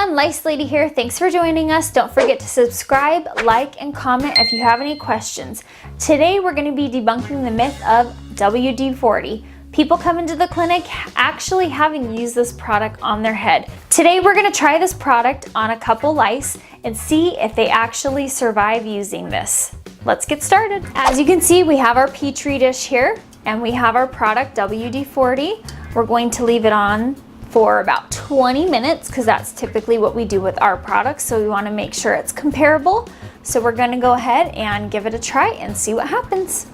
everyone, Lice Lady here. Thanks for joining us. Don't forget to subscribe, like, and comment if you have any questions. Today we're going to be debunking the myth of WD40. People come into the clinic actually having used this product on their head. Today we're going to try this product on a couple lice and see if they actually survive using this. Let's get started. As you can see, we have our Petri dish here and we have our product WD40. We're going to leave it on for about 20 minutes because that's typically what we do with our products, so we want to make sure it's comparable. So we're going to go ahead and give it a try and see what happens.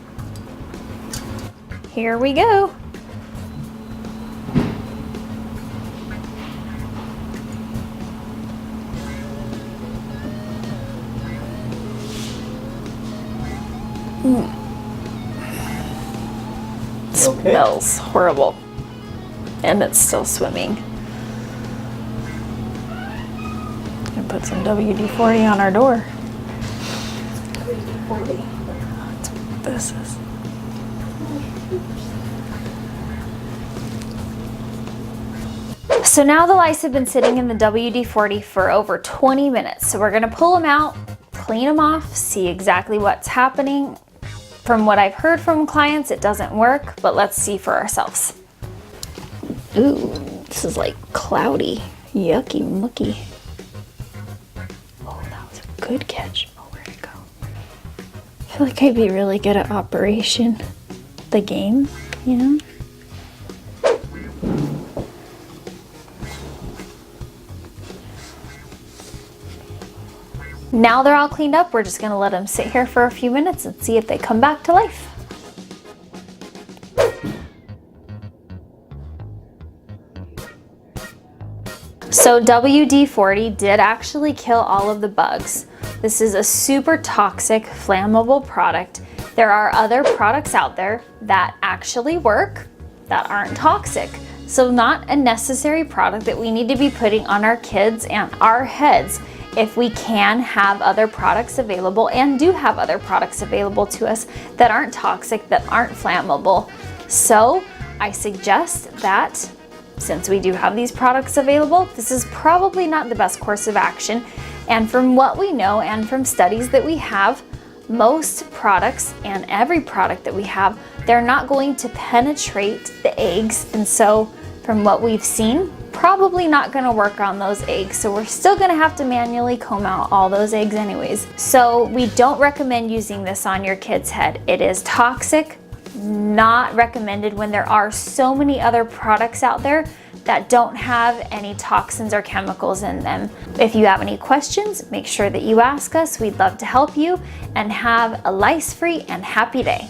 Here we go. Smells horrible. And it's still swimming. And put some WD-40 on our door. WD-40. That's what this is. So now the lice have been sitting in the WD-40 for over 20 minutes. So we're gonna pull them out, clean them off, see exactly what's happening. From what I've heard from clients, it doesn't work, but let's see for ourselves. Ooh, this is like cloudy, yucky, mucky. Oh, that was a good catch. Oh, where'd it go? I feel like I'd be really good at Operation the game, you know? Now they're all cleaned up, we're just gonna let them sit here for a few minutes and see if they come back to life. So WD-40 did actually kill all of the bugs. This is a super toxic, flammable product. There are other products out there that actually work that aren't toxic. So not a necessary product that we need to be putting on our kids and our heads. If we can have other products available and do have other products available to us that aren't toxic, that aren't flammable. So I suggest that since we do have these products available, this is probably not the best course of action. And from what we know and from studies that we have, most products and every product that we have, they're not going to penetrate the eggs. And so from what we've seen, probably not gonna work on those eggs. So we're still gonna have to manually comb out all those eggs anyways. So we don't recommend using this on your kid's head. It is toxic. Not recommended when there are so many other products out there that don't have any toxins or chemicals in them. If you have any questions, make sure that you ask us. We'd love to help you and have a lice-free and happy day.